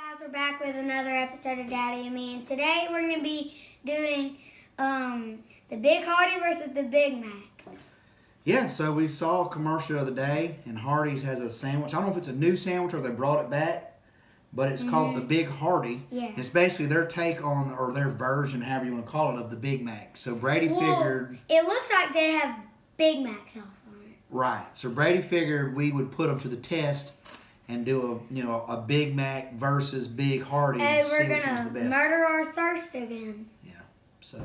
Guys, we're back with another episode of Daddy and Me, and today we're going to be doing the Big Hardee versus the Big Mac. Yeah, so we saw a commercial the other day, and Hardee's has a sandwich. I don't know if it's a new sandwich or they brought it back, but it's called the Big Hardee. Yeah. It's basically their take on, or their version, however you want to call it, of the Big Mac. So Brady figured... It looks like they have Big Mac sauce on it. Right. So Brady figured we would put them to the test and do a Big Mac versus Big Hardee Hey, and see we're which one's the going to best. murder our thirst again. Yeah. So,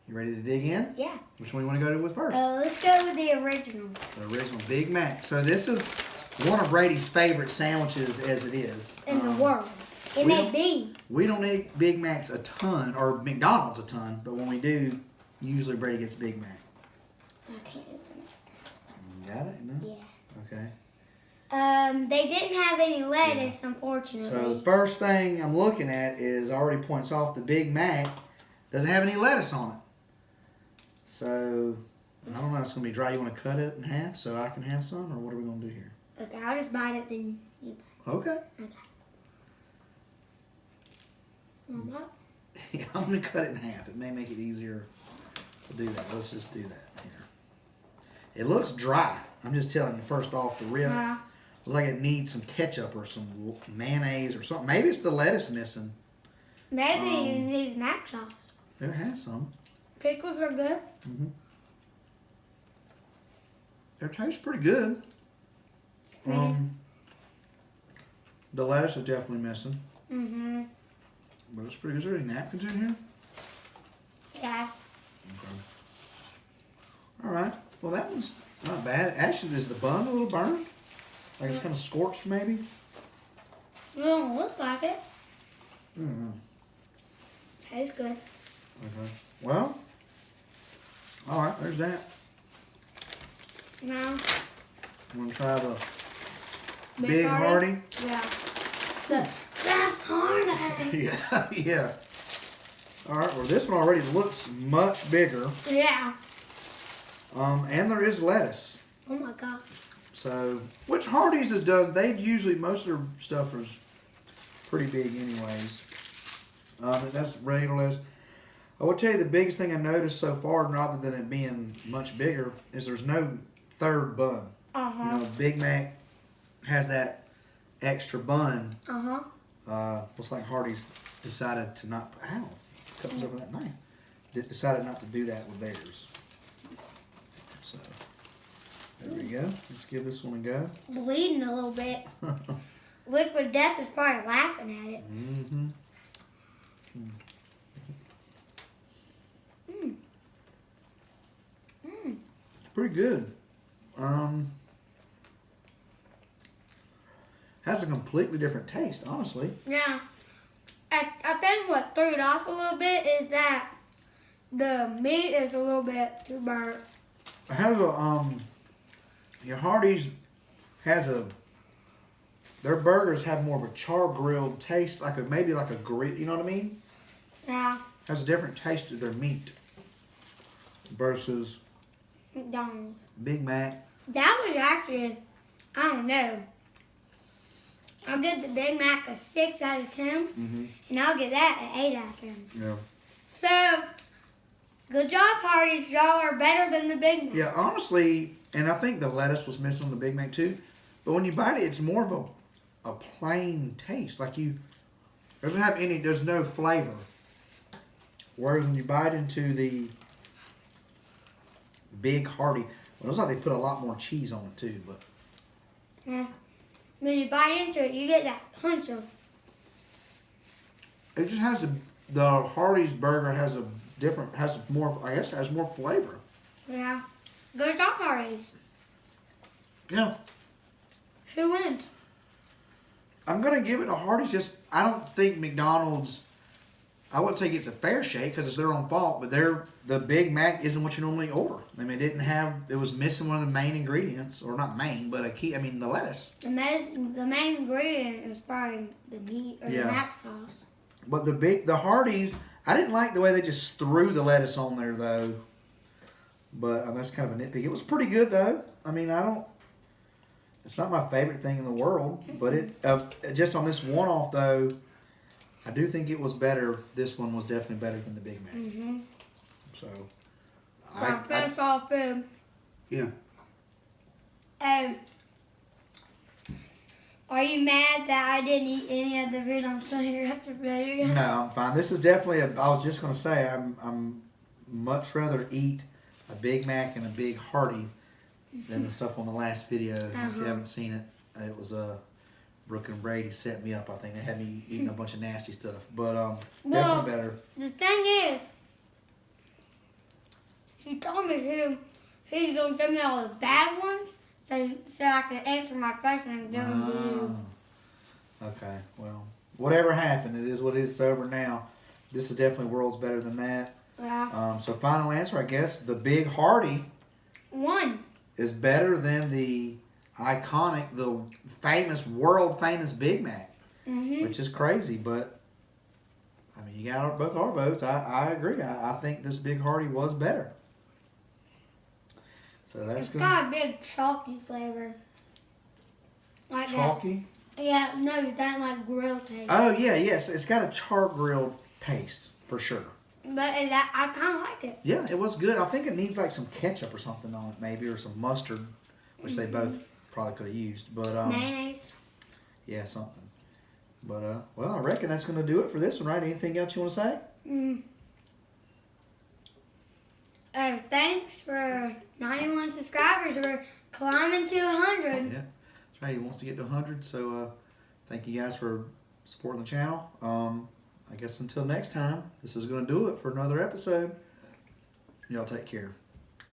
you ready to dig in? Yeah. Which one you want to go with first? Let's go with the original. The original Big Mac. So this is one of Brady's favorite sandwiches as it is. In the world. It may be. We don't eat Big Macs a ton, or McDonald's a ton, but when we do, usually Brady gets Big Mac. Okay. You got it? No? Yeah. Okay. They didn't have any lettuce, unfortunately. So the first thing I'm looking at is already points off the Big Mac doesn't have any lettuce on it. So I don't know. It's gonna be dry. You want to cut it in half so I can have some, or what are we gonna do here? Okay, I'll just bite it, then you bite Okay. it. Okay. Yeah, I'm gonna cut it in half. It may make it easier to do that. Let's just do that here. It looks dry. I'm just telling you first off the rip. Looks like it needs some ketchup or some mayonnaise or something. Maybe it's the lettuce missing. Maybe it needs mac sauce. It has some. Pickles are good. Mm-hmm. It tastes pretty good. The lettuce is definitely missing. Mm-hmm. But it's pretty good. Is there any napkins in here? Yeah. Okay. All right. Well, that one's not bad. Actually, is the bun a little burned? Like it's kind of scorched, maybe? It don't look like it. Mm-hmm. Tastes good. Okay. Well, all right. There's that. Now, I'm going to try the Big Hardee. Yeah. The Hardee. Yeah, yeah. All right. Well, this one already looks much bigger. Yeah. And there is lettuce. Oh my God. So, which Hardee's has done, they usually, most of their stuff is pretty big anyways. That's regular lettuce. I will tell you the biggest thing I noticed so far, rather than it being much bigger, is there's no third bun. Uh-huh. You know, Big Mac has that extra bun. Uh-huh. Looks like Hardee's decided to not, ow, cut me over that knife. Decided not to do that with theirs. So, there we go. Let's give this one a go. Bleeding a little bit. Liquid Death is probably laughing at it. Mm-hmm. It's pretty good. Has a completely different taste, honestly. Yeah. I think what threw it off a little bit is that the meat is a little bit too burnt. It has a your Hardee's has their burgers have more of a char grilled taste, maybe like a grill. You know what I mean? Yeah. Has a different taste to their meat versus McDonald's. Big Mac. That was actually, I don't know. I'll give the Big Mac a 6 out of 10, and I'll give that an 8 out of 10. Yeah. So, good job, Hardee's. Y'all are better than the Big Mac. Yeah, honestly, and I think the lettuce was missing on the Big Mac too. But when you bite it, it's more of a plain taste. Like there's no flavor. Whereas when you bite into the Big Hardee, well, it looks like they put a lot more cheese on it too. But Yeah. When you bite into it, you get that punch of. it just has the Hardee's burger has more flavor. Yeah. Good job, Hardee's. Yeah. Who wins? I'm gonna give it a Hardee's. I don't think McDonald's. I wouldn't say it's a fair shake because it's their own fault, but the Big Mac isn't what you normally order. I mean, it was missing one of the main ingredients, or not main, but the lettuce. The main ingredient is probably the meat or the mac sauce. But the Hardee's, I didn't like the way they just threw the lettuce on there though. But that's kind of a nitpick. It was pretty good though. I mean, it's not my favorite thing in the world, but it just on this one-off though, I do think it was better. This one was definitely better than the Big Mac. Mm-hmm. So, So finish off food. Yeah. Are you mad that I didn't eat any of the food I'm still here after better? No, I'm fine. This is definitely I was just gonna say I'm much rather eat a Big Mac and a Big Hardee than the stuff on the last video. If you haven't seen it, it was Brooke and Brady set me up. I think they had me eating a bunch of nasty stuff, but definitely better. The thing is, she told me she's gonna give me all the bad ones, so I can answer my question and give them to you. Okay, well, whatever happened, it is what it is. It's over now. This is definitely worlds better than that. Yeah. So final answer, I guess, the Big Hardee is better than the iconic, the famous, world famous Big Mac, which is crazy. But I mean, you got both our votes. I agree. I think this Big Hardee was better. So that's it's got a big chalky flavor. Like chalky. That. Yeah, no, that like grilled taste. Oh yeah, yes, it's got a char grilled taste for sure. But I kind of like it. Yeah, it was good. I think it needs like some ketchup or something on it, maybe, or some mustard, which they both probably could have used. But mayonnaise. Yeah, something. But well, I reckon that's gonna do it for this one, right? Anything else you want to say? Thanks for 91 subscribers. We're climbing to 100. Yeah, that's right. He wants to get to 100. So thank you guys for supporting the channel. I guess until next time, this is gonna do it for another episode. Y'all take care.